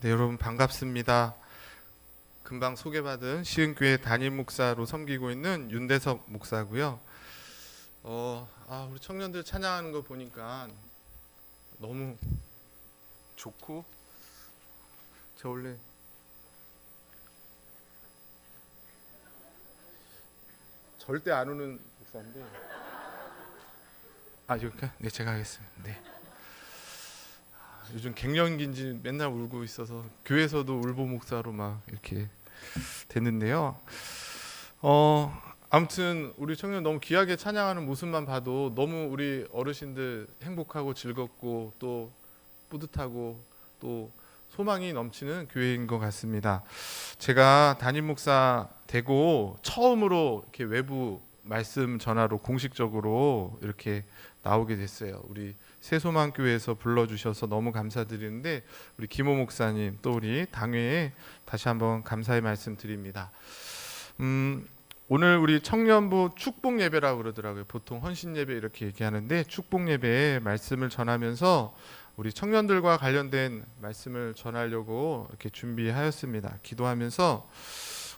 네, 여러분 반갑습니다. 금방 소개받은 시흥교회 담임 목사로 섬기고 있는 윤대석 목사고요. 우리 청년들 찬양하는 거 보니까 너무 좋고, 저 원래 절대 안 우는 목사인데, 여기까? 네, 제가 하겠습니다. 네. 요즘 갱년기인지 맨날 울고 있어서 교회에서도 울보 목사로 막 이렇게 됐는데요. 아무튼 우리 청년 너무 귀하게 찬양하는 모습만 봐도 너무 우리 어르신들 행복하고 즐겁고 또 뿌듯하고 또 소망이 넘치는 교회인 것 같습니다. 제가 담임 목사 되고 처음으로 이렇게 외부 말씀 전화로 공식적으로 이렇게 나오게 됐어요. 우리 새소망교회에서 불러주셔서 너무 감사드리는데 우리 김호 목사님 또 우리 당회에 다시 한번 감사의 말씀 드립니다. 오늘 우리 청년부 축복 예배라고 그러더라고요. 보통 헌신 예배 이렇게 얘기하는데 축복 예배에 말씀을 전하면서 우리 청년들과 관련된 말씀을 전하려고 이렇게 준비하였습니다. 기도하면서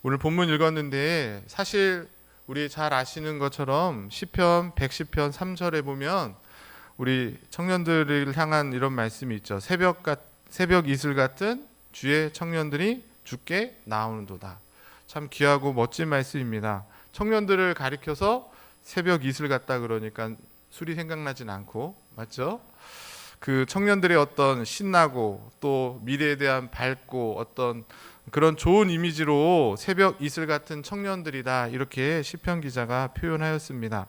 오늘 본문 읽었는데 사실 우리 잘 아시는 것처럼 시편 110편 3절에 보면 우리 청년들을 향한 이런 말씀이 있죠. 새벽 이슬 같은 주의 청년들이 주께 나오는도다. 참 귀하고 멋진 말씀입니다. 청년들을 가리켜서 새벽 이슬 같다 그러니까 술이 생각나진 않고, 맞죠? 그 청년들의 어떤 신나고 또 미래에 대한 밝고 어떤 그런 좋은 이미지로 새벽 이슬 같은 청년들이다, 이렇게 시편 기자가 표현하였습니다.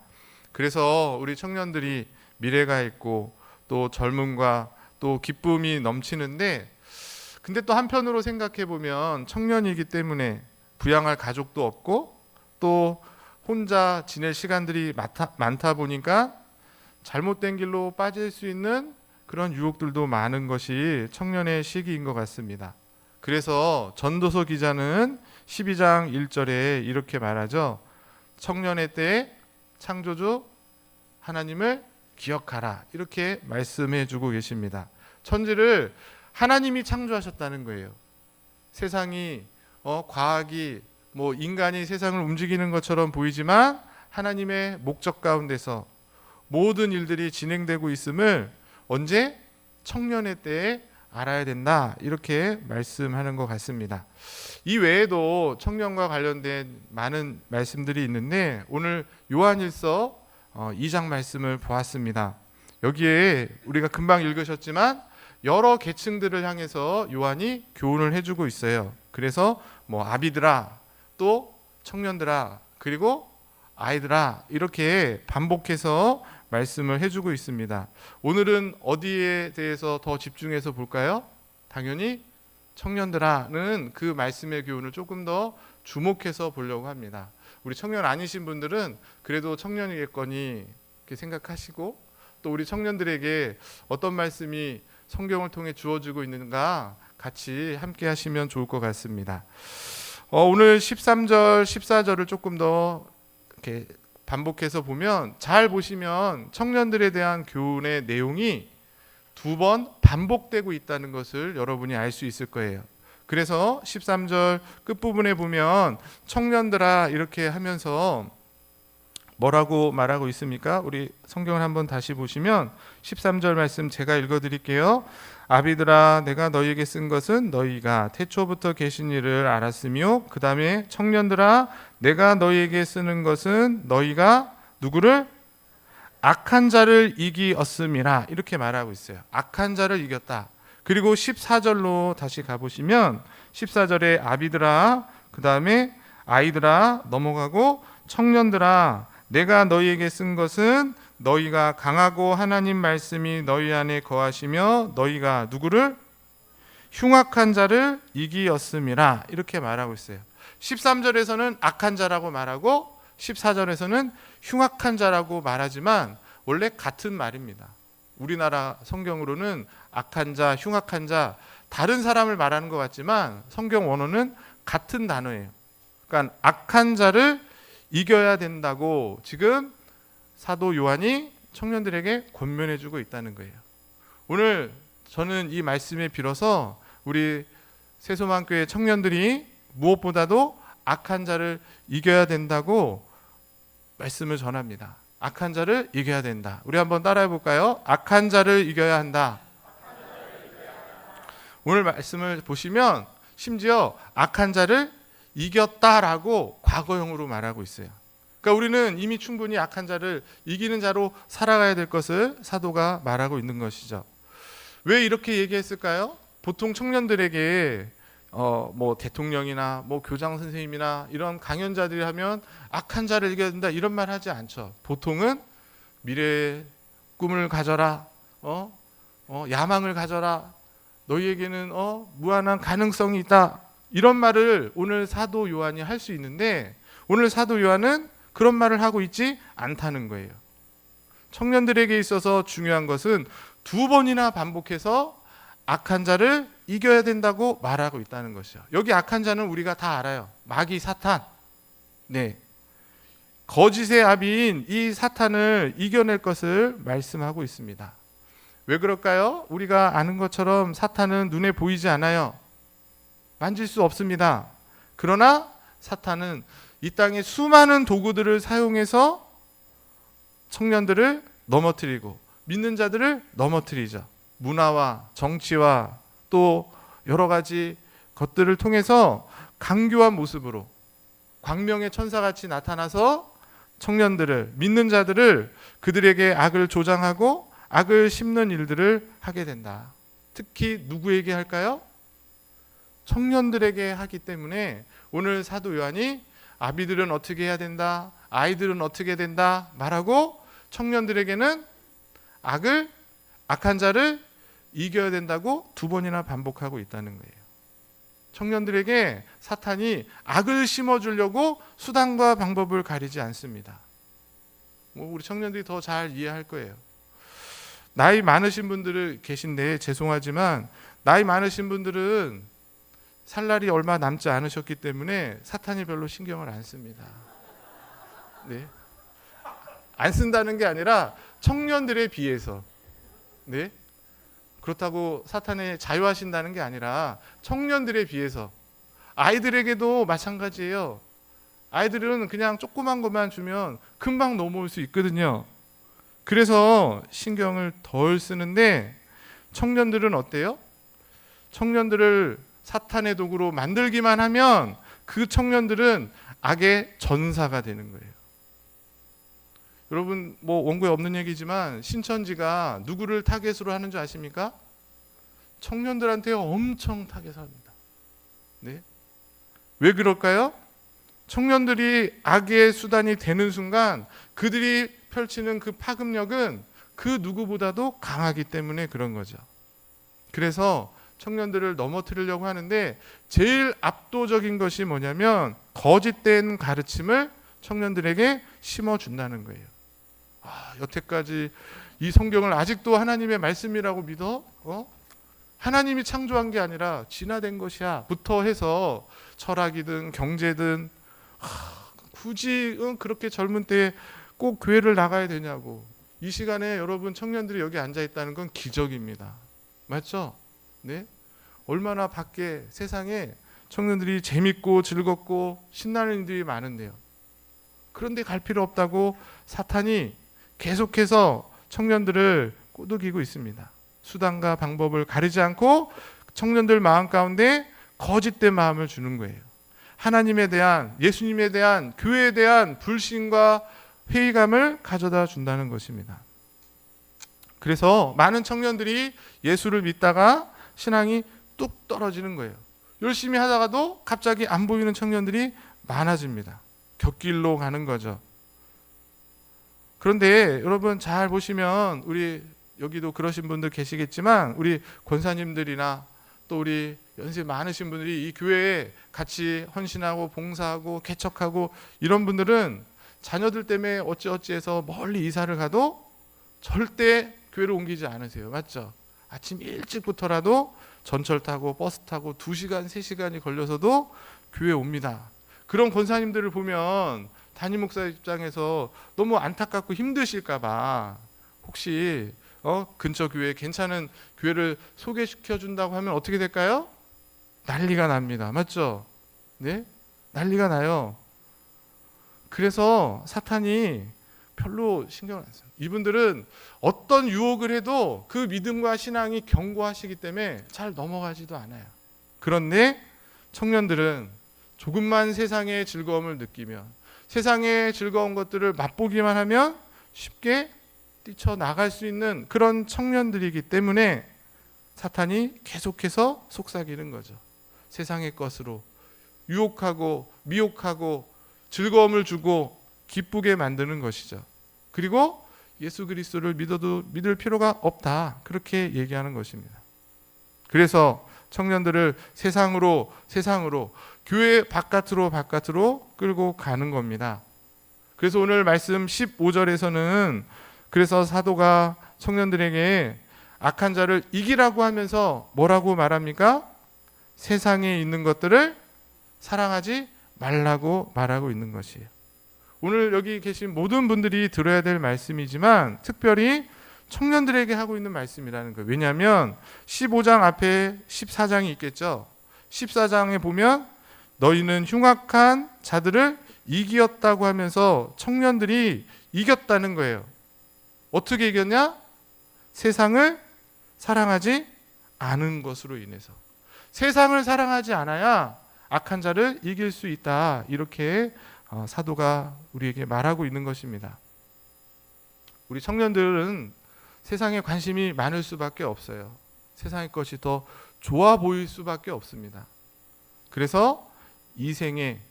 그래서 우리 청년들이 미래가 있고 또 젊음과 또 기쁨이 넘치는데, 근데 또 한편으로 생각해 보면 청년이기 때문에 부양할 가족도 없고 또 혼자 지낼 시간들이 많다 보니까 잘못된 길로 빠질 수 있는 그런 유혹들도 많은 것이 청년의 시기인 것 같습니다. 그래서 전도서 기자는 12장 1절에 이렇게 말하죠. 청년의 때에 창조주 하나님을 기억하라, 이렇게 말씀해 주고 계십니다. 천지를 하나님이 창조하셨다는 거예요. 세상이 과학이 인간이 세상을 움직이는 것처럼 보이지만 하나님의 목적 가운데서 모든 일들이 진행되고 있음을 언제? 청년의 때에 알아야 된다, 이렇게 말씀하는 것 같습니다. 이 외에도 청년과 관련된 많은 말씀들이 있는데 오늘 요한일서 2장 말씀을 보았습니다. 여기에 우리가 금방 읽으셨지만 여러 계층들을 향해서 요한이 교훈을 해주고 있어요. 그래서 아비들아, 또 청년들아, 그리고 아이들아, 이렇게 반복해서 말씀을 해주고 있습니다. 오늘은 어디에 대해서 더 집중해서 볼까요? 당연히 청년들아는 그 말씀의 교훈을 조금 더 주목해서 보려고 합니다. 우리 청년 아니신 분들은 그래도 청년이겠거니 이렇게 생각하시고, 또 우리 청년들에게 어떤 말씀이 성경을 통해 주어지고 있는가 같이 함께 하시면 좋을 것 같습니다. 오늘 13절, 14절을 조금 더 이렇게 반복해서 보면, 잘 보시면 청년들에 대한 교훈의 내용이 2번 반복되고 있다는 것을 여러분이 알 수 있을 거예요. 그래서 13절 끝부분에 보면 청년들아 이렇게 하면서 뭐라고 말하고 있습니까? 우리 성경을 한번 다시 보시면 13절 말씀 제가 읽어드릴게요. 아비들아, 내가 너희에게 쓴 것은 너희가 태초부터 계신 일을 알았으며, 그 다음에 청년들아, 내가 너희에게 쓰는 것은 너희가 누구를? 악한 자를 이기었음이라, 이렇게 말하고 있어요. 악한 자를 이겼다. 그리고 14절로 다시 가보시면 14절에 아비들아, 그 다음에 아이들아 넘어가고 청년들아, 내가 너희에게 쓴 것은 너희가 강하고 하나님 말씀이 너희 안에 거하시며 너희가 누구를? 흉악한 자를 이기었음이라, 이렇게 말하고 있어요. 13절에서는 악한 자라고 말하고 14절에서는 흉악한 자라고 말하지만 원래 같은 말입니다. 우리나라 성경으로는 악한 자, 흉악한 자, 다른 사람을 말하는 것 같지만 성경 원어는 같은 단어예요. 그러니까 악한 자를 이겨야 된다고 지금 사도 요한이 청년들에게 권면해주고 있다는 거예요. 오늘 저는 이 말씀에 빌어서 우리 새소망교회 청년들이 무엇보다도 악한 자를 이겨야 된다고 말씀을 전합니다. 악한 자를 이겨야 된다. 우리 한번 따라해 볼까요? 악한 자를 이겨야 한다. 오늘 말씀을 보시면 심지어 악한 자를 이겼다라고 과거형으로 말하고 있어요. 그러니까 우리는 이미 충분히 악한 자를 이기는 자로 살아가야 될 것을 사도가 말하고 있는 것이죠. 왜 이렇게 얘기했을까요? 보통 청년들에게 뭐 대통령이나 뭐 교장 선생님이나 이런 강연자들이 하면 악한 자를 이겨야 된다 이런 말 하지 않죠. 보통은 미래의 꿈을 가져라, 야망을 가져라, 너희에게는 무한한 가능성이 있다 이런 말을 오늘 사도 요한이 할 수 있는데 오늘 사도 요한은 그런 말을 하고 있지 않다는 거예요. 청년들에게 있어서 중요한 것은 두 번이나 반복해서 악한 자를 이겨야 된다고 말하고 있다는 것이죠. 여기 악한 자는 우리가 다 알아요. 마귀 사탄. 네. 거짓의 아비인 이 사탄을 이겨낼 것을 말씀하고 있습니다. 왜 그럴까요? 우리가 아는 것처럼 사탄은 눈에 보이지 않아요. 만질 수 없습니다. 그러나 사탄은 이 땅에 수많은 도구들을 사용해서 청년들을 넘어뜨리고 믿는 자들을 넘어뜨리죠. 문화와 정치와 또 여러 가지 것들을 통해서 강교한 모습으로 광명의 천사같이 나타나서 청년들을 믿는 자들을 그들에게 악을 조장하고 악을 심는 일들을 하게 된다. 특히 누구에게 할까요? 청년들에게 하기 때문에 오늘 사도 요한이 아비들은 어떻게 해야 된다, 아이들은 어떻게 된다 말하고 청년들에게는 악한 자를 이겨야 된다고 두 번이나 반복하고 있다는 거예요. 청년들에게 사탄이 악을 심어주려고 수단과 방법을 가리지 않습니다. 우리 청년들이 더 잘 이해할 거예요. 나이 많으신 분들 계신데 죄송하지만 나이 많으신 분들은 살 날이 얼마 남지 않으셨기 때문에 사탄이 별로 신경을 안 씁니다. 네. 안 쓴다는 게 아니라 청년들에 비해서. 네. 그렇다고 사탄에 자유하신다는 게 아니라 청년들에 비해서 아이들에게도 마찬가지예요. 아이들은 그냥 조그만 것만 주면 금방 넘어올 수 있거든요. 그래서 신경을 덜 쓰는데 청년들은 어때요? 청년들을 사탄의 도구로 만들기만 하면 그 청년들은 악의 전사가 되는 거예요. 여러분 뭐 원고에 없는 얘기지만 신천지가 누구를 타겟으로 하는 줄 아십니까? 청년들한테 엄청 타겟합니다. 네? 왜 그럴까요? 청년들이 악의 수단이 되는 순간 그들이 펼치는 그 파급력은 그 누구보다도 강하기 때문에 그런 거죠. 그래서 청년들을 넘어뜨리려고 하는데 제일 압도적인 것이 뭐냐면 거짓된 가르침을 청년들에게 심어준다는 거예요. 여태까지 이 성경을 아직도 하나님의 말씀이라고 믿어? 하나님이 창조한 게 아니라 진화된 것이야 부터 해서 철학이든 경제든 굳이 그렇게 젊은 때에 꼭 교회를 나가야 되냐고. 이 시간에 여러분 청년들이 여기 앉아 있다는 건 기적입니다. 맞죠? 네? 얼마나 밖에 세상에 청년들이 재밌고 즐겁고 신나는 일들이 많은데요. 그런데 갈 필요 없다고 사탄이 계속해서 청년들을 꼬드기고 있습니다. 수단과 방법을 가리지 않고 청년들 마음 가운데 거짓된 마음을 주는 거예요. 하나님에 대한, 예수님에 대한, 교회에 대한 불신과 회의감을 가져다 준다는 것입니다. 그래서 많은 청년들이 예수를 믿다가 신앙이 뚝 떨어지는 거예요. 열심히 하다가도 갑자기 안 보이는 청년들이 많아집니다. 곁길로 가는 거죠. 그런데 여러분 잘 보시면 우리 여기도 그러신 분들 계시겠지만 우리 권사님들이나 또 우리 연세 많으신 분들이 이 교회에 같이 헌신하고 봉사하고 개척하고 이런 분들은 자녀들 때문에 어찌어찌해서 멀리 이사를 가도 절대 교회를 옮기지 않으세요. 맞죠? 아침 일찍부터라도 전철 타고 버스 타고 2시간, 3시간이 걸려서도 교회에 옵니다. 그런 권사님들을 보면 담임 목사 입장에서 너무 안타깝고 힘드실까 봐 혹시 근처 교회 괜찮은 교회를 소개시켜 준다고 하면 어떻게 될까요? 난리가 납니다. 맞죠? 네? 난리가 나요. 그래서 사탄이 별로 신경을 안 써요. 이분들은 어떤 유혹을 해도 그 믿음과 신앙이 견고하시기 때문에 잘 넘어가지도 않아요. 그런데 청년들은 조금만 세상의 즐거움을 느끼면, 세상의 즐거운 것들을 맛보기만 하면 쉽게 뛰쳐나갈 수 있는 그런 청년들이기 때문에 사탄이 계속해서 속삭이는 거죠. 세상의 것으로 유혹하고 미혹하고 즐거움을 주고 기쁘게 만드는 것이죠. 그리고 예수 그리스도를 믿어도 믿을 필요가 없다, 그렇게 얘기하는 것입니다. 그래서 청년들을 세상으로 교회 바깥으로 끌고 가는 겁니다. 그래서 오늘 말씀 15절에서는 그래서 사도가 청년들에게 악한 자를 이기라고 하면서 뭐라고 말합니까? 세상에 있는 것들을 사랑하지 말라고 말하고 있는 것이에요. 오늘 여기 계신 모든 분들이 들어야 될 말씀이지만 특별히 청년들에게 하고 있는 말씀이라는 거예요. 왜냐하면 15장 앞에 14장이 있겠죠. 14장에 보면 너희는 흉악한 자들을 이기었다고 하면서 청년들이 이겼다는 거예요. 어떻게 이겼냐? 세상을 사랑하지 않은 것으로 인해서. 세상을 사랑하지 않아야 악한 자를 이길 수 있다, 이렇게 사도가 우리에게 말하고 있는 것입니다. 우리 청년들은 세상에 관심이 많을 수밖에 없어요. 세상의 것이 더 좋아 보일 수밖에 없습니다. 그래서 이생에,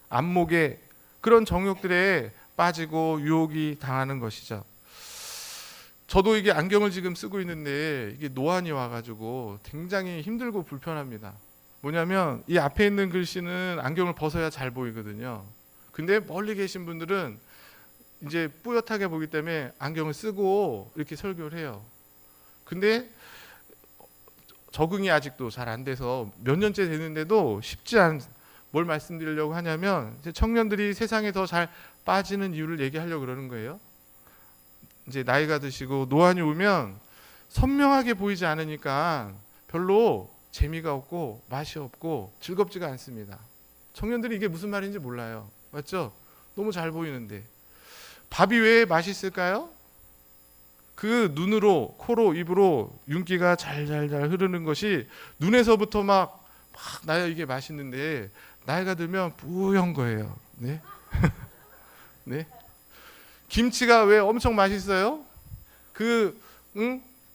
안목에 그런 정욕들에 빠지고 유혹이 당하는 것이죠. 저도 이게 안경을 지금 쓰고 있는데 이게 노안이 와가지고 굉장히 힘들고 불편합니다. 뭐냐면 이 앞에 있는 글씨는 안경을 벗어야 잘 보이거든요. 근데 멀리 계신 분들은 이제 뿌옇하게 보기 때문에 안경을 쓰고 이렇게 설교를 해요. 근데 적응이 아직도 잘 안 돼서 몇 년째 되는데도 쉽지 않. 뭘 말씀드리려고 하냐면 청년들이 세상에 더 잘 빠지는 이유를 얘기하려고 그러는 거예요. 이제 나이가 드시고 노안이 오면 선명하게 보이지 않으니까 별로 재미가 없고 맛이 없고 즐겁지가 않습니다. 청년들이 이게 무슨 말인지 몰라요. 맞죠? 너무 잘 보이는데. 밥이 왜 맛있을까요? 그 눈으로, 코로, 입으로 윤기가 잘잘 흐르는 것이 눈에서부터 막 나야 이게 맛있는데 나이가 들면 뿌연 거예요. 네? 네? 김치가 왜 엄청 맛있어요?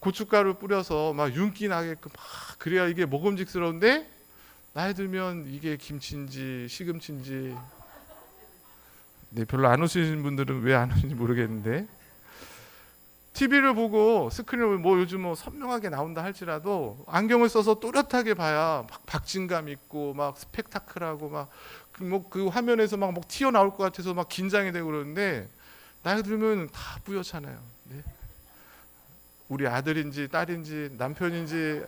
고춧가루 뿌려서 막 윤기 나게끔 막 그래야 이게 먹음직스러운데 나이 들면 이게 김치인지 시금치인지. 네, 별로 안 웃으시는 분들은 왜 안 웃는지 모르겠는데, TV를 보고 스크린을 뭐 요즘 뭐 선명하게 나온다 할지라도 안경을 써서 또렷하게 봐야 막 박진감 있고 막 스펙타클하고 막 그 화면에서 막 튀어나올 것 같아서 막 긴장이 되고 그러는데 나이 들면 다 뿌옇잖아요. 네? 우리 아들인지 딸인지 남편인지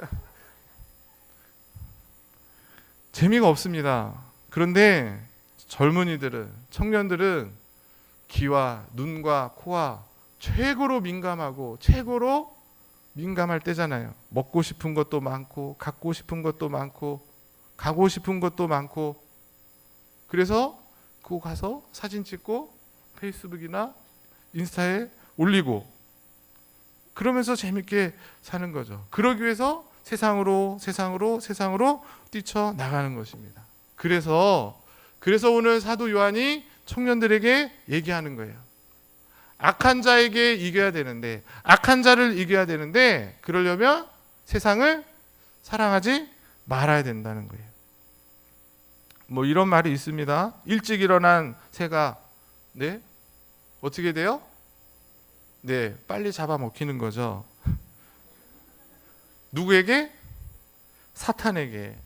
재미가 없습니다. 그런데 젊은이들은, 청년들은 귀와 눈과 코와 최고로 민감하고 최고로 민감할 때잖아요. 먹고 싶은 것도 많고 갖고 싶은 것도 많고 가고 싶은 것도 많고. 그래서 그거 가서 사진 찍고 페이스북이나 인스타에 올리고 그러면서 재밌게 사는 거죠. 그러기 위해서 세상으로 뛰쳐나가는 것입니다. 그래서 오늘 사도 요한이 청년들에게 얘기하는 거예요. 악한 자에게 이겨야 되는데, 악한 자를 이겨야 되는데 그러려면 세상을 사랑하지 말아야 된다는 거예요. 뭐 이런 말이 있습니다. 일찍 일어난 새가 네? 어떻게 돼요? 네, 빨리 잡아먹히는 거죠. 누구에게? 사탄에게.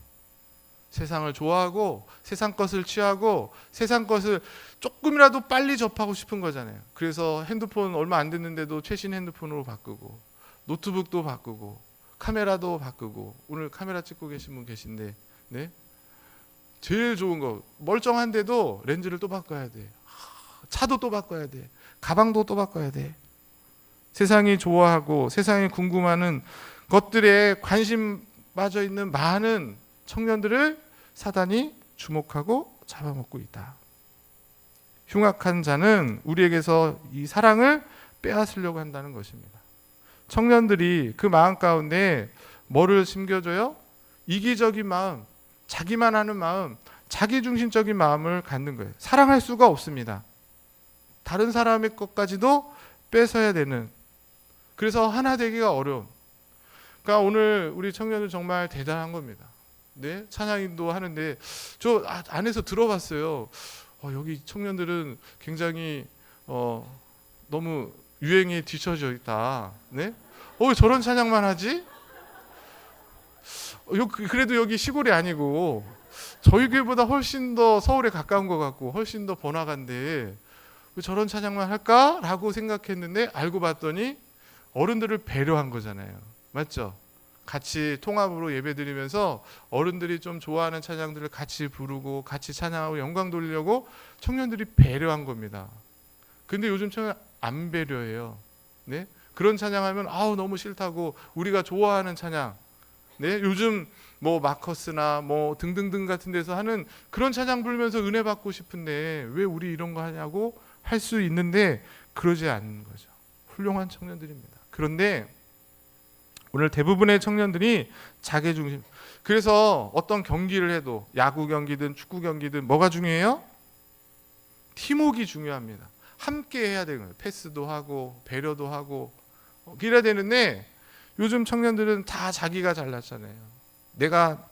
세상을 좋아하고 세상 것을 취하고 세상 것을 조금이라도 빨리 접하고 싶은 거잖아요. 그래서 핸드폰 얼마 안 됐는데도 최신 핸드폰으로 바꾸고 노트북도 바꾸고 카메라도 바꾸고, 오늘 카메라 찍고 계신 분 계신데 네? 제일 좋은 거 멀쩡한데도 렌즈를 또 바꿔야 돼. 차도 또 바꿔야 돼. 가방도 또 바꿔야 돼. 세상이 좋아하고 세상이 궁금하는 것들에 관심 빠져 있는 많은 청년들을 사단이 주목하고 잡아먹고 있다. 흉악한 자는 우리에게서 이 사랑을 빼앗으려고 한다는 것입니다. 청년들이 그 마음 가운데 뭐를 심겨줘요? 이기적인 마음, 자기만 하는 마음, 자기중심적인 마음을 갖는 거예요. 사랑할 수가 없습니다. 다른 사람의 것까지도 뺏어야 되는, 그래서 하나 되기가 어려운. 그러니까 오늘 우리 청년들 정말 대단한 겁니다. 네, 찬양인도 하는데 저 안에서 들어봤어요. 여기 청년들은 굉장히 너무 유행에 뒤처져 있다. 네? 왜 저런 찬양만 하지? 그래도 여기 시골이 아니고 저희 교회보다 훨씬 더 서울에 가까운 것 같고 훨씬 더 번화가인데 왜 저런 찬양만 할까라고 생각했는데 알고 봤더니 어른들을 배려한 거잖아요. 맞죠? 같이 통합으로 예배드리면서 어른들이 좀 좋아하는 찬양들을 같이 부르고 같이 찬양하고 영광 돌리려고 청년들이 배려한 겁니다. 근데 요즘 청년 안 배려해요. 네? 그런 찬양하면 너무 싫다고, 우리가 좋아하는 찬양, 네? 요즘 뭐 마커스나 뭐 등등등 같은 데서 하는 그런 찬양 부르면서 은혜 받고 싶은데 왜 우리 이런 거 하냐고 할 수 있는데 그러지 않는 거죠. 훌륭한 청년들입니다. 그런데 오늘 대부분의 청년들이 자기중심. 그래서 어떤 경기를 해도 야구 경기든 축구 경기든 뭐가 중요해요? 팀워크가 중요합니다. 함께 해야 되는 거예요. 패스도 하고 배려도 하고 그래야 되는데 요즘 청년들은 다 자기가 잘났잖아요. 내가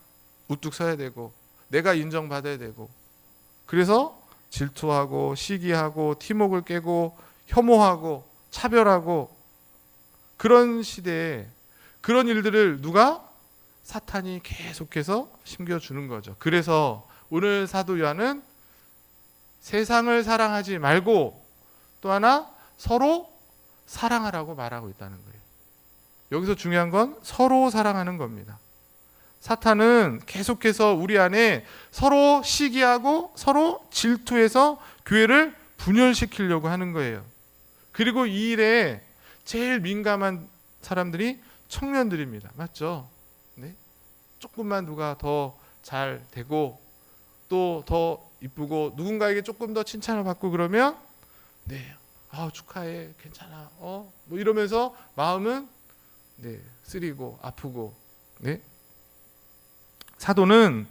우뚝 서야 되고 내가 인정받아야 되고, 그래서 질투하고 시기하고 팀워크를 깨고 혐오하고 차별하고, 그런 시대에 그런 일들을 누가? 사탄이 계속해서 심겨주는 거죠. 그래서 오늘 사도 요한은 세상을 사랑하지 말고 또 하나 서로 사랑하라고 말하고 있다는 거예요. 여기서 중요한 건 서로 사랑하는 겁니다. 사탄은 계속해서 우리 안에 서로 시기하고 서로 질투해서 교회를 분열시키려고 하는 거예요. 그리고 이 일에 제일 민감한 사람들이 청년들입니다. 맞죠? 네? 조금만 누가 더 잘 되고 또 더 이쁘고 누군가에게 조금 더 칭찬을 받고 그러면 네, 축하해, 괜찮아, 뭐 이러면서 마음은 네, 쓰리고 아프고. 네? 사도는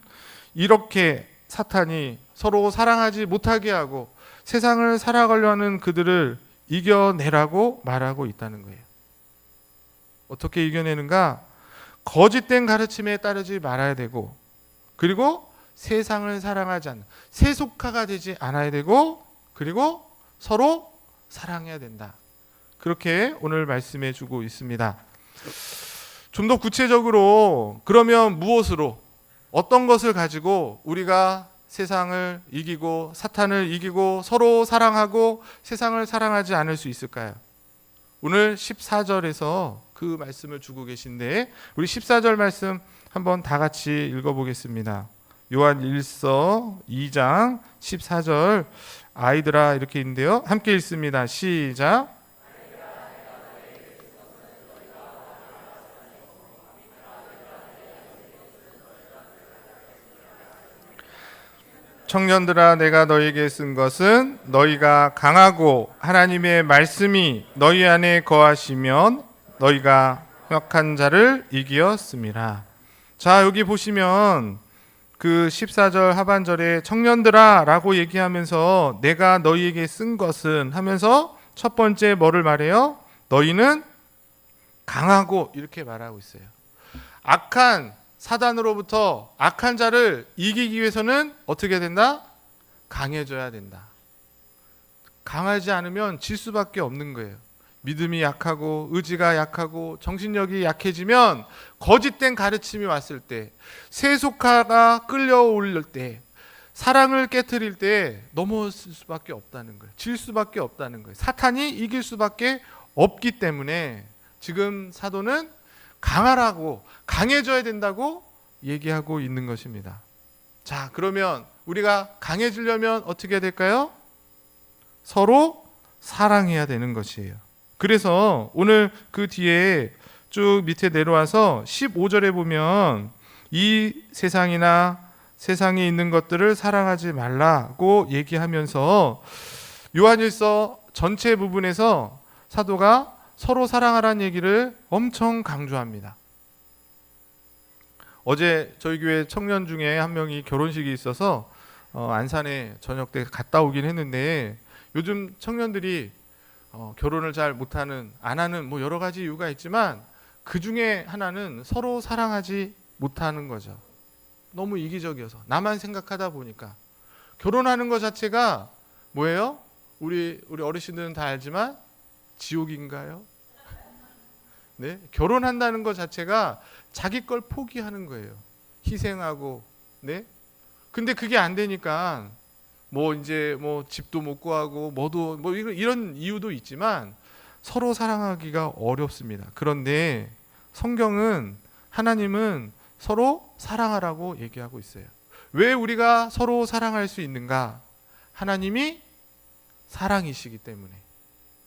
이렇게 사탄이 서로 사랑하지 못하게 하고 세상을 살아가려 하는 그들을 이겨내라고 말하고 있다는 거예요. 어떻게 이겨내는가? 거짓된 가르침에 따르지 말아야 되고, 그리고 세상을 사랑하지 않는 세속화가 되지 않아야 되고, 그리고 서로 사랑해야 된다. 그렇게 오늘 말씀해 주고 있습니다. 좀 더 구체적으로 그러면 무엇으로, 어떤 것을 가지고 우리가 세상을 이기고 사탄을 이기고 서로 사랑하고 세상을 사랑하지 않을 수 있을까요? 오늘 14절에서 그 말씀을 주고 계신데 우리 14절 말씀 한번 다 같이 읽어보겠습니다. 요한 1서 2장 14절 아이들아 이렇게 있는데요. 함께 읽습니다. 시작. 청년들아 내가 너희에게 쓴 것은 너희가 강하고 하나님의 말씀이 너희 안에 거하시면 너희가 흉악한 자를 이기었음이라. 자, 여기 보시면 그 14절 하반절에 청년들아 라고 얘기하면서 내가 너희에게 쓴 것은 하면서 첫 번째 뭐를 말해요? 너희는 강하고 이렇게 말하고 있어요. 악한 사단으로부터 악한 자를 이기기 위해서는 어떻게 된다? 강해져야 된다. 강하지 않으면 질 수밖에 없는 거예요. 믿음이 약하고 의지가 약하고 정신력이 약해지면 거짓된 가르침이 왔을 때, 세속화가 끌려올 때, 사랑을 깨트릴 때 넘어질 수밖에 없다는 거예요. 질 수밖에 없다는 거예요. 사탄이 이길 수밖에 없기 때문에 지금 사도는 강하라고, 강해져야 된다고 얘기하고 있는 것입니다. 자, 그러면 우리가 강해지려면 어떻게 해야 될까요? 서로 사랑해야 되는 것이에요. 그래서 오늘 그 뒤에 쭉 밑에 내려와서 15절에 보면 이 세상이나 세상에 있는 것들을 사랑하지 말라고 얘기하면서 요한일서 전체 부분에서 사도가 서로 사랑하라는 얘기를 엄청 강조합니다. 어제 저희 교회 청년 중에 한 명이 결혼식이 있어서 안산에 저녁 때 갔다 오긴 했는데, 요즘 청년들이 결혼을 잘 못하는, 안 하는 뭐 여러 가지 이유가 있지만 그 중에 하나는 서로 사랑하지 못하는 거죠. 너무 이기적이어서 나만 생각하다 보니까. 결혼하는 것 자체가 뭐예요? 우리 어르신들은 다 알지만 지옥인가요? 네, 결혼한다는 것 자체가 자기 걸 포기하는 거예요. 희생하고. 네. 근데 그게 안 되니까 뭐 이제 뭐 집도 못 구하고 뭐도 뭐 이런 이유도 있지만 서로 사랑하기가 어렵습니다. 그런데 성경은, 하나님은 서로 사랑하라고 얘기하고 있어요. 왜 우리가 서로 사랑할 수 있는가? 하나님이 사랑이시기 때문에.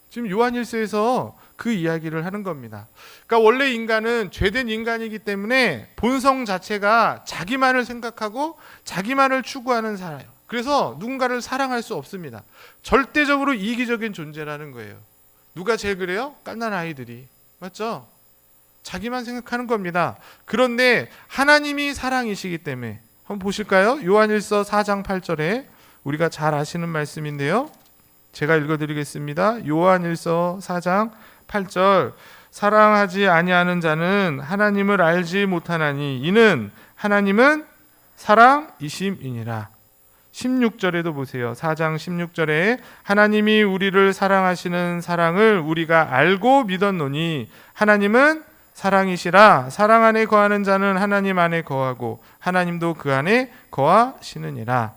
지금 요한일서에서 그 이야기를 하는 겁니다. 그러니까 원래 인간은 죄된 인간이기 때문에 본성 자체가 자기만을 생각하고 자기만을 추구하는 사람이에요. 그래서 누군가를 사랑할 수 없습니다. 절대적으로 이기적인 존재라는 거예요. 누가 제일 그래요? 갓난 아이들이. 맞죠? 자기만 생각하는 겁니다. 그런데 하나님이 사랑이시기 때문에, 한번 보실까요? 요한일서 4장 8절에 우리가 잘 아시는 말씀인데요, 제가 읽어드리겠습니다. 요한일서 4장 8절, 사랑하지 아니하는 자는 하나님을 알지 못하나니 이는 하나님은 사랑이심이니라. 16절에도 보세요. 4장 16절에 하나님이 우리를 사랑하시는 사랑을 우리가 알고 믿었노니 하나님은 사랑이시라. 사랑 안에 거하는 자는 하나님 안에 거하고 하나님도 그 안에 거하시느니라.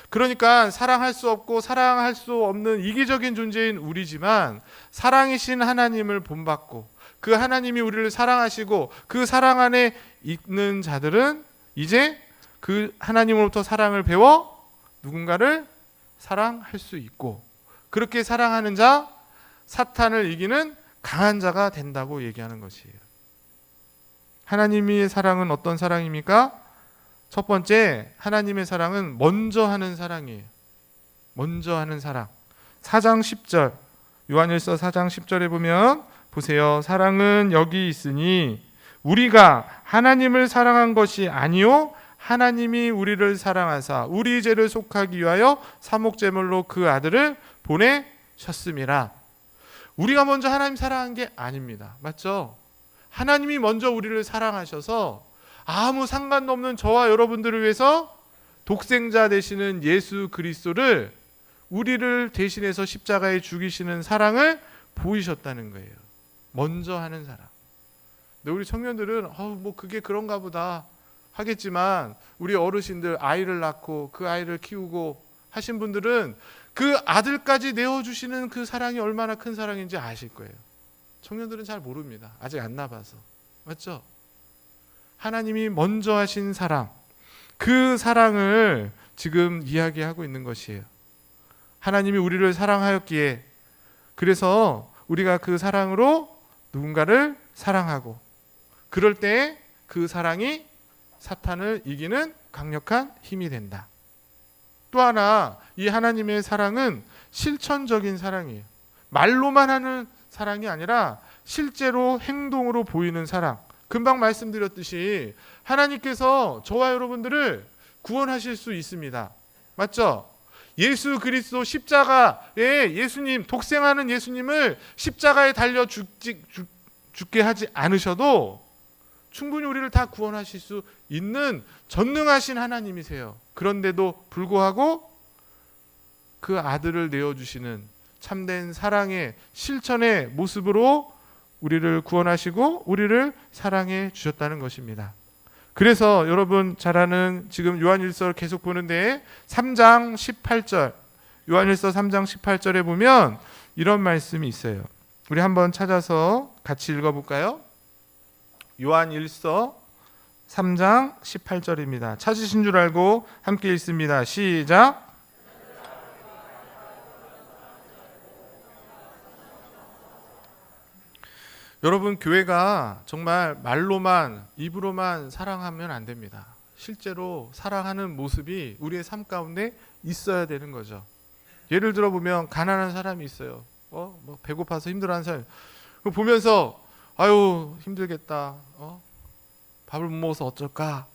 그러니까 사랑할 수 없고 사랑할 수 없는 이기적인 존재인 우리지만 사랑이신 하나님을 본받고 그 하나님이 우리를 사랑하시고 그 사랑 안에 있는 자들은 이제 그 하나님으로부터 사랑을 배워 누군가를 사랑할 수 있고, 그렇게 사랑하는 자, 사탄을 이기는 강한 자가 된다고 얘기하는 것이에요. 하나님의 사랑은 어떤 사랑입니까? 첫 번째, 하나님의 사랑은 먼저 하는 사랑이에요. 먼저 하는 사랑. 4장 10절, 요한일서 4장 10절에 보면 보세요. 사랑은 여기 있으니 우리가 하나님을 사랑한 것이 아니요 하나님이 우리를 사랑하사 우리 죄를 속하기 위하여 사목제물로 그 아들을 보내셨음이라. 우리가 먼저 하나님 사랑한 게 아닙니다. 맞죠? 하나님이 먼저 우리를 사랑하셔서 아무 상관도 없는 저와 여러분들을 위해서 독생자 되시는 예수 그리스도를, 우리를 대신해서 십자가에 죽이시는 사랑을 보이셨다는 거예요. 먼저 하는 사랑. 근데 우리 청년들은 뭐 그게 그런가 보다 하겠지만, 우리 어르신들 아이를 낳고 그 아이를 키우고 하신 분들은 그 아들까지 내어주시는 그 사랑이 얼마나 큰 사랑인지 아실 거예요. 청년들은 잘 모릅니다. 아직 안 나봐서. 맞죠? 하나님이 먼저 하신 사랑, 그 사랑을 지금 이야기하고 있는 것이에요. 하나님이 우리를 사랑하였기에, 그래서 우리가 그 사랑으로 누군가를 사랑하고, 그럴 때 그 사랑이 사탄을 이기는 강력한 힘이 된다. 또 하나, 이 하나님의 사랑은 실천적인 사랑이에요. 말로만 하는 사랑이 아니라 실제로 행동으로 보이는 사랑. 금방 말씀드렸듯이 하나님께서 저와 여러분들을 구원하실 수 있습니다. 맞죠? 예수 그리스도 십자가에 예수님, 독생하는 예수님을 십자가에 달려 죽게 하지 않으셔도 충분히 우리를 다 구원하실 수 있는 전능하신 하나님이세요. 그런데도 불구하고 그 아들을 내어주시는 참된 사랑의 실천의 모습으로 우리를 구원하시고 우리를 사랑해 주셨다는 것입니다. 그래서 여러분 잘 아는 지금 요한일서를 계속 보는데 3장 18절, 요한일서 3장 18절에 보면 이런 말씀이 있어요. 우리 한번 찾아서 같이 읽어볼까요? 요한일서 3장 18절입니다. 찾으신 줄 알고 함께 읽습니다. 시작. 여러분, 교회가 정말 말로만 입으로만 사랑하면 안 됩니다. 실제로 사랑하는 모습이 우리의 삶 가운데 있어야 되는 거죠. 예를 들어 보면 가난한 사람이 있어요. 뭐 배고파서 힘들어하는 사람. 그거 보면서 아유 힘들겠다. 밥을 못 먹어서 어쩔까?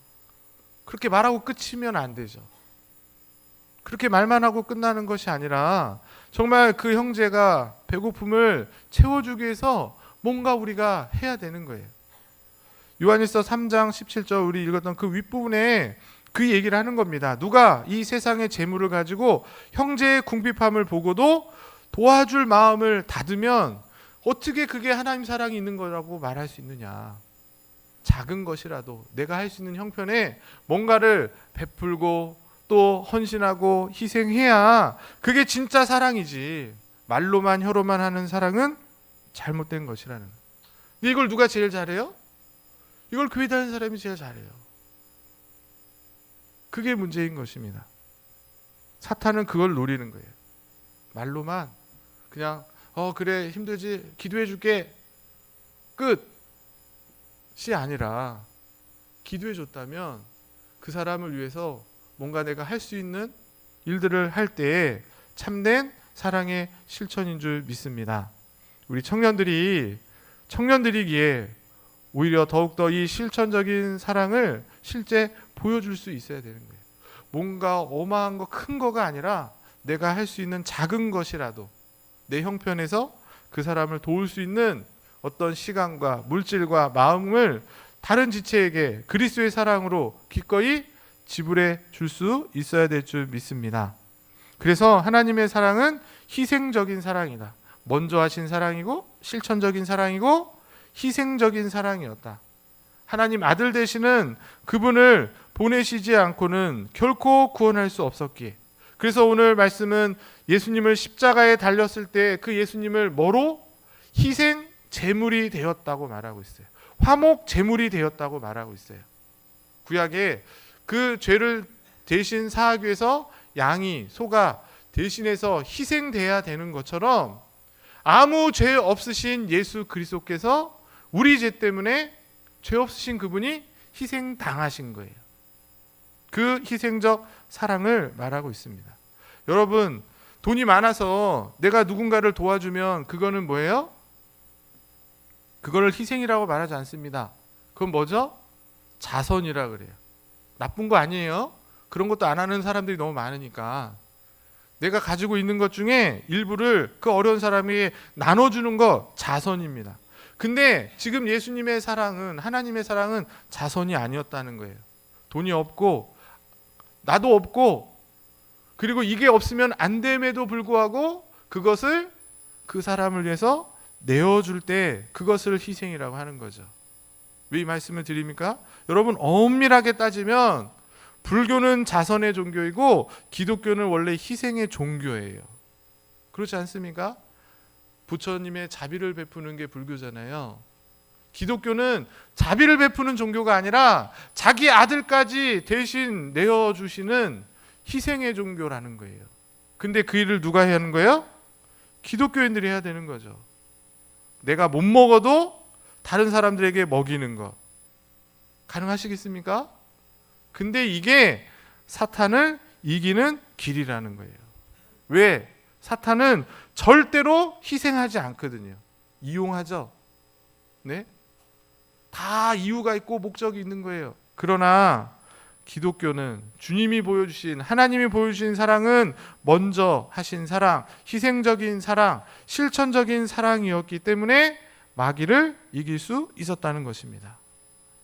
그렇게 말하고 끝이면 안 되죠. 그렇게 말만 하고 끝나는 것이 아니라 정말 그 형제가 배고픔을 채워주기 위해서 뭔가 우리가 해야 되는 거예요. 요한일서 3장 17절 우리 읽었던 그 윗부분에 그 얘기를 하는 겁니다. 누가 이 세상의 재물을 가지고 형제의 궁핍함을 보고도 도와줄 마음을 닫으면 어떻게 그게 하나님 사랑이 있는 거라고 말할 수 있느냐. 작은 것이라도 내가 할 수 있는 형편에 뭔가를 베풀고 또 헌신하고 희생해야 그게 진짜 사랑이지. 말로만 혀로만 하는 사랑은 잘못된 것이라는. 근데 이걸 누가 제일 잘해요? 이걸 교회 다니는 사람이 제일 잘해요. 그게 문제인 것입니다. 사탄은 그걸 노리는 거예요. 말로만 그냥 그래 힘들지 기도해 줄게 끝이 아니라 기도해 줬다면 그 사람을 위해서 뭔가 내가 할 수 있는 일들을 할 때에 참된 사랑의 실천인 줄 믿습니다. 우리 청년들이기에 오히려 더욱더 이 실천적인 사랑을 실제 보여줄 수 있어야 되는 거예요. 뭔가 어마한 거 큰 거가 아니라 내가 할 수 있는 작은 것이라도 내 형편에서 그 사람을 도울 수 있는 어떤 시간과 물질과 마음을 다른 지체에게 그리스도의 사랑으로 기꺼이 지불해 줄 수 있어야 될 줄 믿습니다. 그래서 하나님의 사랑은 희생적인 사랑이다. 먼저 하신 사랑이고 실천적인 사랑이고 희생적인 사랑이었다. 하나님 아들 되시는 그분을 보내시지 않고는 결코 구원할 수 없었기에, 그래서 오늘 말씀은 예수님을 십자가에 달렸을 때 그 예수님을 뭐로? 희생 제물이 되었다고 말하고 있어요. 화목 제물이 되었다고 말하고 있어요. 구약에 그 죄를 대신 사하기 위해서 양이 소가 대신해서 희생돼야 되는 것처럼 아무 죄 없으신 예수 그리스도께서 우리 죄 때문에 죄 없으신 그분이 희생당하신 거예요. 그 희생적 사랑을 말하고 있습니다. 여러분, 돈이 많아서 내가 누군가를 도와주면 그거는 뭐예요? 그거를 희생이라고 말하지 않습니다. 그건 뭐죠? 자선이라 그래요. 나쁜 거 아니에요. 그런 것도 안 하는 사람들이 너무 많으니까 내가 가지고 있는 것 중에 일부를 그 어려운 사람에게 나눠주는 거 자선입니다. 근데 지금 예수님의 사랑은, 하나님의 사랑은 자선이 아니었다는 거예요. 돈이 없고 나도 없고 그리고 이게 없으면 안 됨에도 불구하고 그것을 그 사람을 위해서 내어줄 때 그것을 희생이라고 하는 거죠. 왜 이 말씀을 드립니까? 여러분, 엄밀하게 따지면 불교는 자선의 종교이고 기독교는 원래 희생의 종교예요. 그렇지 않습니까? 부처님의 자비를 베푸는 게 불교잖아요. 기독교는 자비를 베푸는 종교가 아니라 자기 아들까지 대신 내어주시는 희생의 종교라는 거예요. 근데 그 일을 누가 해야 하는 거예요? 기독교인들이 해야 되는 거죠. 내가 못 먹어도 다른 사람들에게 먹이는 것 가능하시겠습니까? 근데 이게 사탄을 이기는 길이라는 거예요. 왜? 사탄은 절대로 희생하지 않거든요. 이용하죠. 네? 다 이유가 있고 목적이 있는 거예요. 그러나 기독교는 주님이 보여주신, 하나님이 보여주신 사랑은 먼저 하신 사랑, 희생적인 사랑, 실천적인 사랑이었기 때문에 마귀를 이길 수 있었다는 것입니다.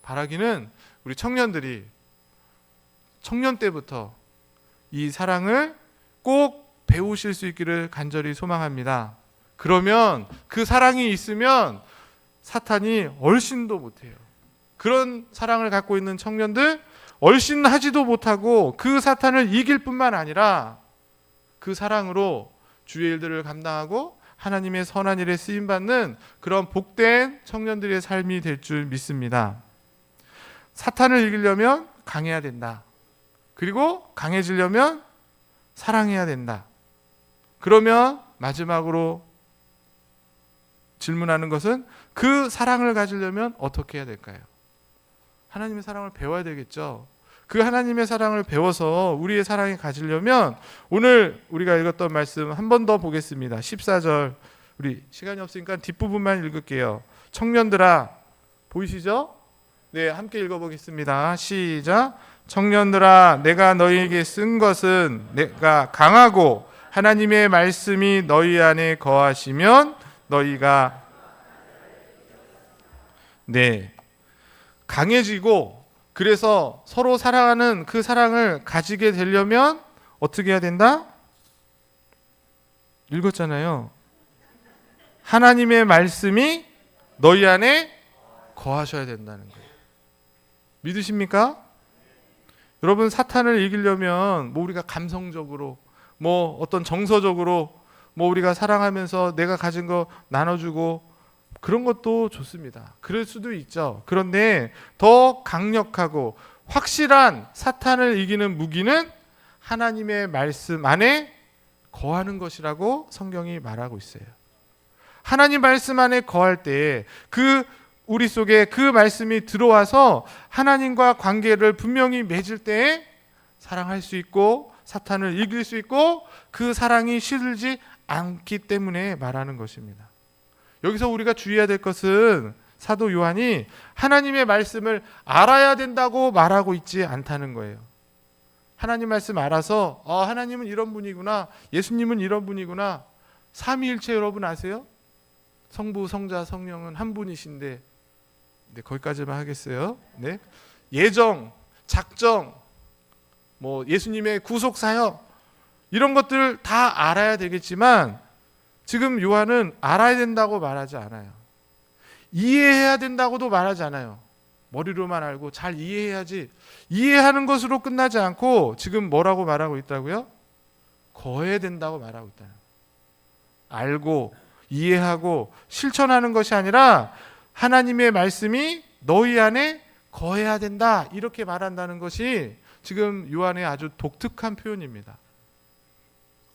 바라기는 우리 청년들이 청년 때부터 이 사랑을 꼭 배우실 수 있기를 간절히 소망합니다. 그러면 그 사랑이 있으면 사탄이 얼씬도 못해요. 그런 사랑을 갖고 있는 청년들 얼씬하지도 못하고 그 사탄을 이길 뿐만 아니라 그 사랑으로 주의 일들을 감당하고 하나님의 선한 일에 쓰임받는 그런 복된 청년들의 삶이 될 줄 믿습니다. 사탄을 이기려면 강해야 된다. 그리고 강해지려면 사랑해야 된다. 그러면 마지막으로 질문하는 것은 그 사랑을 가지려면 어떻게 해야 될까요? 하나님의 사랑을 배워야 되겠죠. 그 하나님의 사랑을 배워서 우리의 사랑을 가지려면 오늘 우리가 읽었던 말씀 한 번 더 보겠습니다. 14절, 우리 시간이 없으니까 뒷부분만 읽을게요. 청년들아, 보이시죠? 네, 함께 읽어보겠습니다. 시작. 청년들아, 내가 너희에게 쓴 것은 내가 강하고 하나님의 말씀이 너희 안에 거하시면 너희가 강해지고, 그래서 서로 사랑하는 그 사랑을 가지게 되려면 어떻게 해야 된다? 읽었잖아요. 하나님의 말씀이 너희 안에 거하셔야 된다는 거예요. 믿으십니까? 여러분, 사탄을 이기려면 우리가 감성적으로 어떤 정서적으로 우리가 사랑하면서 내가 가진 거 나눠주고 그런 것도 좋습니다. 그럴 수도 있죠. 그런데 더 강력하고 확실한 사탄을 이기는 무기는 하나님의 말씀 안에 거하는 것이라고 성경이 말하고 있어요. 하나님 말씀 안에 거할 때 우리 속에 그 말씀이 들어와서 하나님과 관계를 분명히 맺을 때에 사랑할 수 있고 사탄을 이길 수 있고 그 사랑이 시들지 않기 때문에 말하는 것입니다. 여기서 우리가 주의해야 될 것은 사도 요한이 하나님의 말씀을 알아야 된다고 말하고 있지 않다는 거예요. 하나님 말씀 알아서 하나님은 이런 분이구나, 예수님은 이런 분이구나. 삼위일체 여러분 아세요? 성부, 성자, 성령은 한 분이신데, 네, 거기까지만 하겠어요. 네. 예정, 작정, 예수님의 구속 사역, 이런 것들 다 알아야 되겠지만 지금 요한은 알아야 된다고 말하지 않아요. 이해해야 된다고도 말하지 않아요. 머리로만 알고 잘 이해해야지. 이해하는 것으로 끝나지 않고 지금 뭐라고 말하고 있다고요? 거해야 된다고 말하고 있다. 알고 이해하고 실천하는 것이 아니라 하나님의 말씀이 너희 안에 거해야 된다, 이렇게 말한다는 것이 지금 요한의 아주 독특한 표현입니다.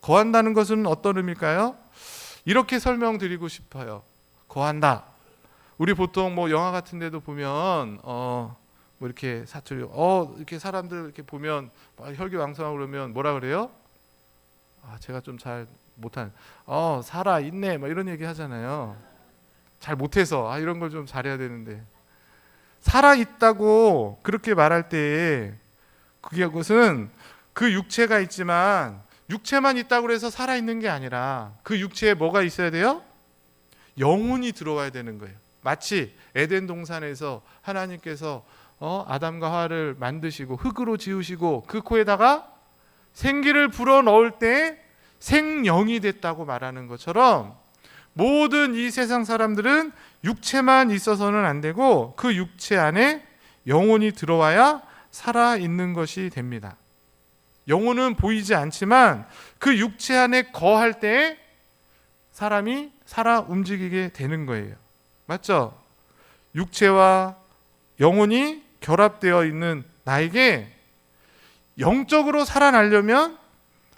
거한다는 것은 어떤 의미일까요? 이렇게 설명드리고 싶어요. 거한다. 우리 보통 영화 같은 데도 보면 이렇게 사투리 이렇게 사람들 이렇게 보면 혈기왕성하고 그러면 뭐라 그래요? 제가 좀 잘 못한 살아 있네 이런 얘기 하잖아요. 잘 못해서 이런 걸 좀 잘해야 되는데, 살아 있다고 그렇게 말할 때 그것은 그 육체가 있지만 육체만 있다고 해서 살아 있는 게 아니라 그 육체에 뭐가 있어야 돼요? 영혼이 들어와야 되는 거예요. 마치 에덴 동산에서 하나님께서 아담과 하와를 만드시고 흙으로 지으시고 그 코에다가 생기를 불어 넣을 때 생령이 됐다고 말하는 것처럼, 모든 이 세상 사람들은 육체만 있어서는 안 되고 그 육체 안에 영혼이 들어와야 살아 있는 것이 됩니다. 영혼은 보이지 않지만 그 육체 안에 거할 때 사람이 살아 움직이게 되는 거예요. 맞죠? 육체와 영혼이 결합되어 있는 나에게 영적으로 살아나려면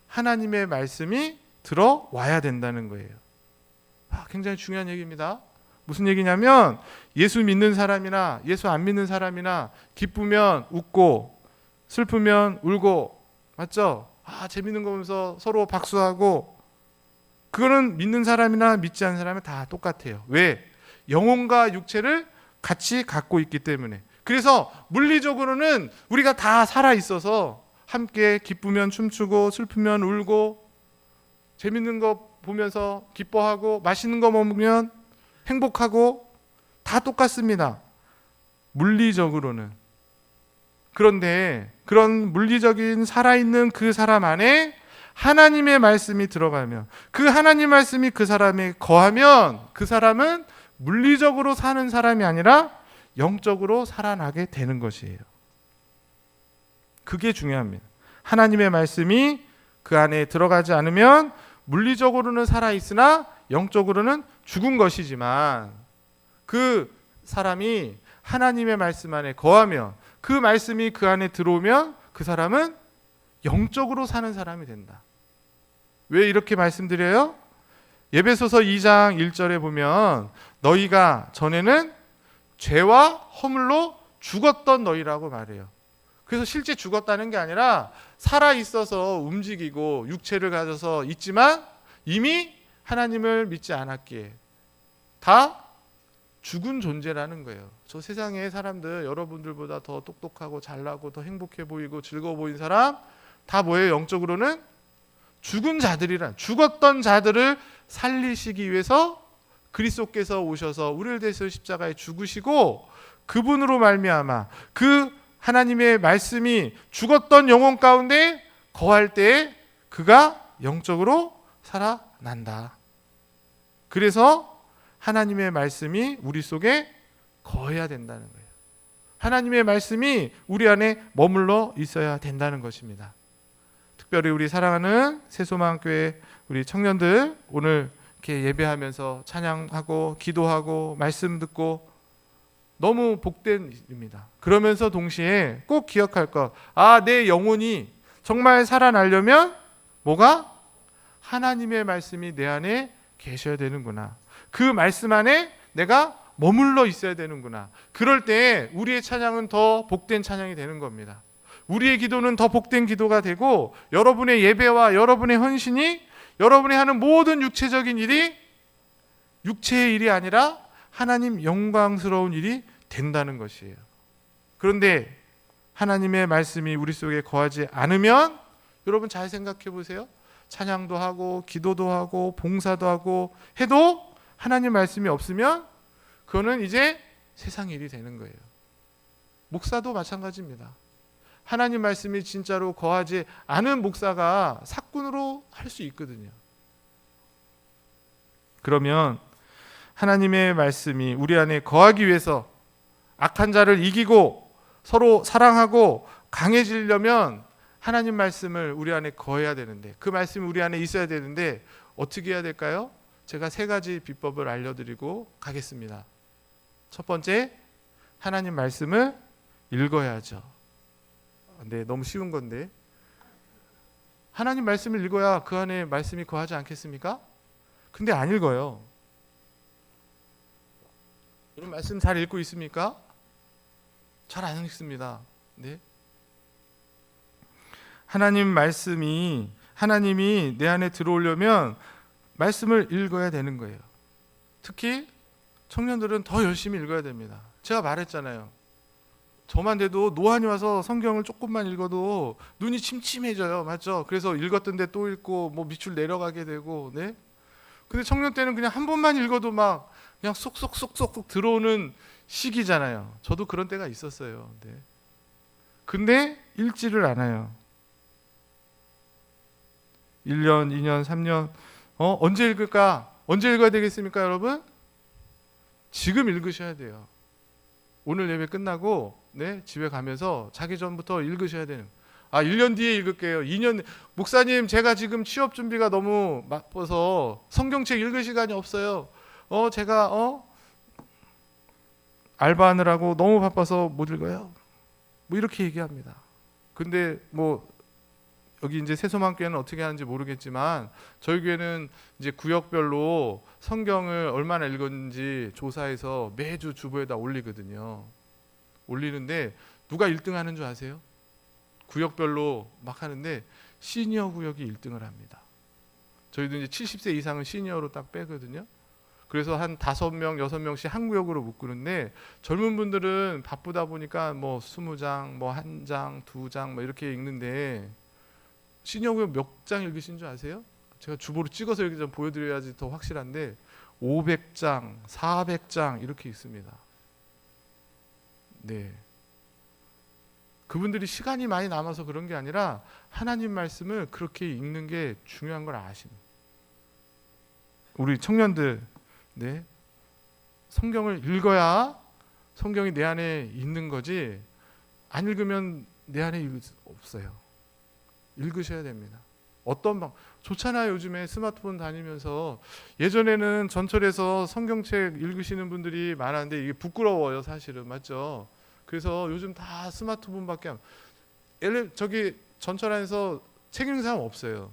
하나님의 말씀이 들어와야 된다는 거예요. 굉장히 중요한 얘기입니다. 무슨 얘기냐면 예수 믿는 사람이나 예수 안 믿는 사람이나 기쁘면 웃고 슬프면 울고, 맞죠? 재밌는 거 보면서 서로 박수하고, 그거는 믿는 사람이나 믿지 않는 사람은 다 똑같아요. 왜? 영혼과 육체를 같이 갖고 있기 때문에. 그래서 물리적으로는 우리가 다 살아 있어서 함께 기쁘면 춤추고 슬프면 울고 재밌는 거 보면서 기뻐하고 맛있는 거 먹으면 행복하고 다 똑같습니다. 물리적으로는. 그런데 그런 물리적인 살아있는 그 사람 안에 하나님의 말씀이 들어가면, 그 하나님 말씀이 그 사람에 거하면 그 사람은 물리적으로 사는 사람이 아니라 영적으로 살아나게 되는 것이에요. 그게 중요합니다. 하나님의 말씀이 그 안에 들어가지 않으면 물리적으로는 살아있으나 영적으로는 죽은 것이지만, 그 사람이 하나님의 말씀 안에 거하면, 그 말씀이 그 안에 들어오면 그 사람은 영적으로 사는 사람이 된다. 왜 이렇게 말씀드려요? 에베소서 2장 1절에 보면 너희가 전에는 죄와 허물로 죽었던 너희라고 말해요. 그래서 실제 죽었다는 게 아니라 살아 있어서 움직이고 육체를 가져서 있지만 이미 하나님을 믿지 않았기에 다 죽은 존재라는 거예요. 저 세상에 사람들 여러분들보다 더 똑똑하고 잘나고 더 행복해 보이고 즐거워 보이는 사람 다 뭐예요? 영적으로는 죽은 자들이란, 죽었던 자들을 살리시기 위해서 그리스도께서 오셔서 우리를 대해서 십자가에 죽으시고 그분으로 말미암아 그 하나님의 말씀이 죽었던 영혼 가운데 거할 때에 그가 영적으로 살아난다. 그래서 하나님의 말씀이 우리 속에 거해야 된다는 거예요. 하나님의 말씀이 우리 안에 머물러 있어야 된다는 것입니다. 특별히 우리 사랑하는 새소망교회 우리 청년들 오늘 이렇게 예배하면서 찬양하고 기도하고 말씀 듣고 너무 복된 일입니다. 그러면서 동시에 꼭 기억할 것, 내 영혼이 정말 살아나려면 뭐가? 하나님의 말씀이 내 안에 계셔야 되는구나. 그 말씀 안에 내가 머물러 있어야 되는구나. 그럴 때 우리의 찬양은 더 복된 찬양이 되는 겁니다. 우리의 기도는 더 복된 기도가 되고 여러분의 예배와 여러분의 헌신이 여러분이 하는 모든 육체적인 일이 육체의 일이 아니라 하나님 영광스러운 일이 된다는 것이에요. 그런데 하나님의 말씀이 우리 속에 거하지 않으면 여러분 잘 생각해 보세요. 찬양도 하고 기도도 하고 봉사도 하고 해도 하나님 말씀이 없으면 그거는 이제 세상 일이 되는 거예요. 목사도 마찬가지입니다. 하나님 말씀이 진짜로 거하지 않은 목사가 사꾼으로 할 수 있거든요. 그러면 하나님의 말씀이 우리 안에 거하기 위해서 악한 자를 이기고 서로 사랑하고 강해지려면 하나님 말씀을 우리 안에 거해야 되는데 그 말씀이 우리 안에 있어야 되는데 어떻게 해야 될까요? 제가 3가지 비법을 알려드리고 가겠습니다. 첫 번째, 하나님 말씀을 읽어야죠. 네, 너무 쉬운 건데 하나님 말씀을 읽어야 그 안에 말씀이 거하지 않겠습니까? 근데 안 읽어요. 여러분 말씀 잘 읽고 있습니까? 잘 안 읽습니다. 네. 하나님 말씀이 하나님이 내 안에 들어오려면 말씀을 읽어야 되는 거예요. 특히 청년들은 더 열심히 읽어야 됩니다. 제가 말했잖아요. 저만 돼도 노안이 와서 성경을 조금만 읽어도 눈이 침침해져요. 맞죠? 그래서 읽었던데 또 읽고 뭐 밑줄 내려가게 되고, 네. 근데 청년 때는 그냥 한 번만 읽어도 막 그냥 쏙쏙쏙쏙 들어오는 시기잖아요. 저도 그런 때가 있었어요. 네. 근데 읽지를 않아요. 1년, 2년, 3년 언제 읽을까? 언제 읽어야 되겠습니까, 여러분? 지금 읽으셔야 돼요. 오늘 예배 끝나고 네, 집에 가면서 자기 전부터 읽으셔야 되는. 1년 뒤에 읽을게요. 2년 목사님 제가 지금 취업 준비가 너무 바빠서 성경책 읽을 시간이 없어요. 제가 알바하느라고 너무 바빠서 못 읽어요. 뭐 이렇게 얘기합니다. 근데 뭐 여기 이제 새소망교회는 어떻게 하는지 모르겠지만 저희 교회는 이제 구역별로 성경을 얼마나 읽었는지 조사해서 매주 주보에다 올리거든요. 올리는데 누가 1등 하는 줄 아세요? 구역별로 막 하는데 시니어 구역이 1등을 합니다. 저희도 이제 70세 이상은 시니어로 딱 빼거든요. 그래서 한 5명, 6명씩 한 구역으로 묶는데 젊은 분들은 바쁘다 보니까 뭐 20장, 뭐 1장, 2장 뭐 이렇게 읽는데 시니어 구역 몇 장 읽으신 줄 아세요? 제가 주보로 찍어서 이렇게 좀 보여드려야지 더 확실한데 500장, 400장 이렇게 있습니다. 네. 그분들이 시간이 많이 남아서 그런 게 아니라 하나님 말씀을 그렇게 읽는 게 중요한 걸 아십니다. 우리 청년들, 네, 성경을 읽어야 성경이 내 안에 있는 거지 안 읽으면 내 안에 없어요. 읽으셔야 됩니다. 어떤 방 좋잖아요. 요즘에 스마트폰 다니면서 예전에는 전철에서 성경책 읽으시는 분들이 많았는데 이게 부끄러워요, 사실은. 맞죠? 그래서 요즘 다 스마트폰밖에 저기 전철 안에서 책 읽는 사람 없어요.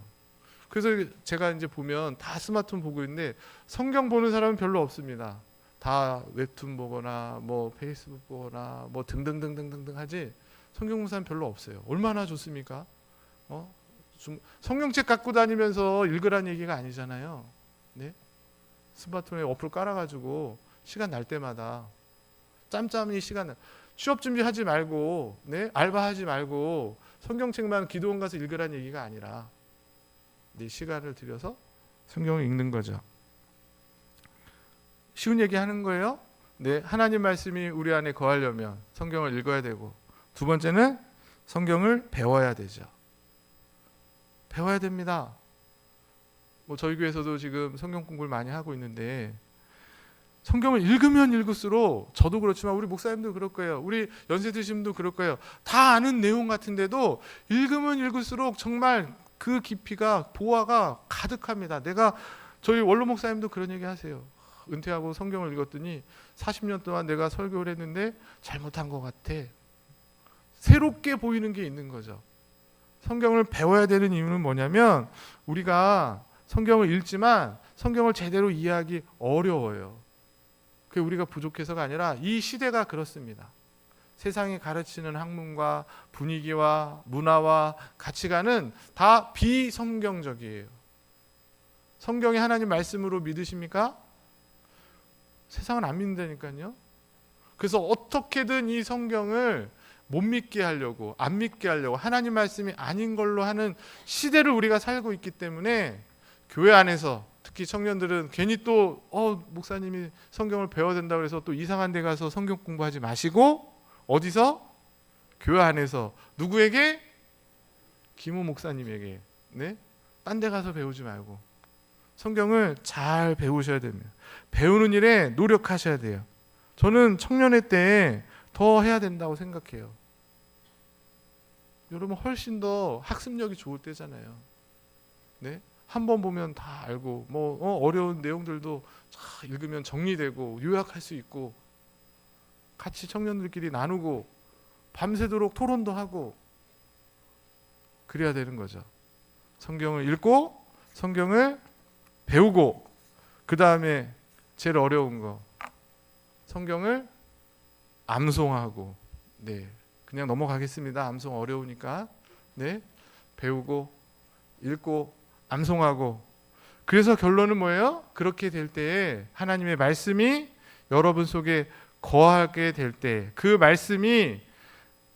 그래서 제가 이제 보면 다 스마트폰 보고 있는데 성경 보는 사람은 별로 없습니다. 다 웹툰 보거나 뭐 페이스북 보거나 뭐 등등등등등등 하지 성경 묵상은 별로 없어요. 얼마나 좋습니까? 성경책 갖고 다니면서 읽으란 얘기가 아니잖아요. 네? 스마트폰에 어플 깔아가지고 시간 날 때마다 짬짬이 취업 준비하지 말고, 네? 알바하지 말고 성경책만 기도원 가서 읽으란 얘기가 아니라 네 시간을 들여서 성경을 읽는 거죠. 쉬운 얘기 하는 거예요. 네, 하나님 말씀이 우리 안에 거하려면 성경을 읽어야 되고, 두 번째는 성경을 배워야 되죠. 배워야 됩니다. 뭐 저희 교회에서도 지금 성경 공부를 많이 하고 있는데 성경을 읽으면 읽을수록 저도 그렇지만 우리 목사님도 그럴 거예요. 우리 연세 드신 분도 그럴 거예요. 다 아는 내용 같은데도 읽으면 읽을수록 정말 그 깊이가 보화가 가득합니다. 저희 원로 목사님도 그런 얘기 하세요. 은퇴하고 성경을 읽었더니 40년 동안 내가 설교를 했는데 잘못한 것 같아. 새롭게 보이는 게 있는 거죠. 성경을 배워야 되는 이유는 뭐냐면 우리가 성경을 읽지만 성경을 제대로 이해하기 어려워요. 그게 우리가 부족해서가 아니라 이 시대가 그렇습니다. 세상이 가르치는 학문과 분위기와 문화와 가치관은 다 비성경적이에요. 성경이 하나님 말씀으로 믿으십니까? 세상은 안 믿는다니까요. 그래서 어떻게든 이 성경을 못 믿게 하려고, 안 믿게 하려고, 하나님 말씀이 아닌 걸로 하는 시대를 우리가 살고 있기 때문에 교회 안에서 특히 청년들은 괜히 또 목사님이 성경을 배워야 된다고 해서 또 이상한 데 가서 성경 공부하지 마시고 어디서? 교회 안에서 누구에게? 김호 목사님에게. 네? 딴 데 가서 배우지 말고 성경을 잘 배우셔야 됩니다. 배우는 일에 노력하셔야 돼요. 저는 청년회 때 더 해야 된다고 생각해요. 여러분 훨씬 더 학습력이 좋을 때잖아요. 네? 한 번 보면 다 알고 어려운 내용들도 잘 읽으면 정리되고 요약할 수 있고 같이 청년들끼리 나누고 밤새도록 토론도 하고 그래야 되는 거죠. 성경을 읽고 성경을 배우고 그 다음에 제일 어려운 거 성경을 암송하고 네 그냥 넘어가겠습니다. 암송 어려우니까 네 배우고 읽고 암송하고 그래서 결론은 뭐예요? 그렇게 될 때에 하나님의 말씀이 여러분 속에 거하게 될 때 그 말씀이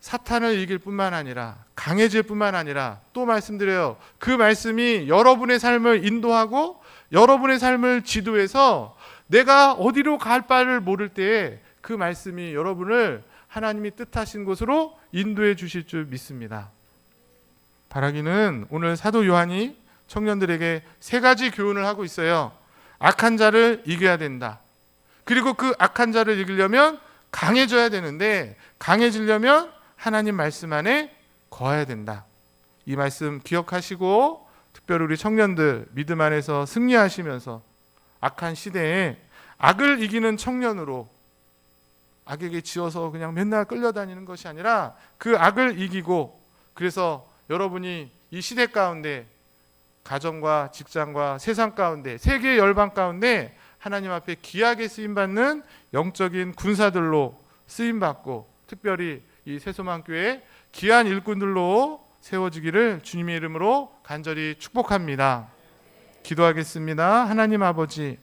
사탄을 이길 뿐만 아니라 강해질 뿐만 아니라 또 말씀드려요. 그 말씀이 여러분의 삶을 인도하고 여러분의 삶을 지도해서 내가 어디로 갈 바를 모를 때에 그 말씀이 여러분을 하나님이 뜻하신 곳으로 인도해 주실 줄 믿습니다. 바라기는 오늘 사도 요한이 청년들에게 3가지 교훈을 하고 있어요. 악한 자를 이겨야 된다. 그리고 그 악한 자를 이기려면 강해져야 되는데 강해지려면 하나님 말씀 안에 거해야 된다. 이 말씀 기억하시고 특별히 우리 청년들 믿음 안에서 승리하시면서 악한 시대에 악을 이기는 청년으로 악에게 지어서 그냥 맨날 끌려다니는 것이 아니라 그 악을 이기고 그래서 여러분이 이 시대 가운데 가정과 직장과 세상 가운데 세계의 열방 가운데 하나님 앞에 귀하게 쓰임받는 영적인 군사들로 쓰임받고 특별히 이 새소망교회 귀한 일꾼들로 세워지기를 주님의 이름으로 간절히 축복합니다. 기도하겠습니다. 하나님 아버지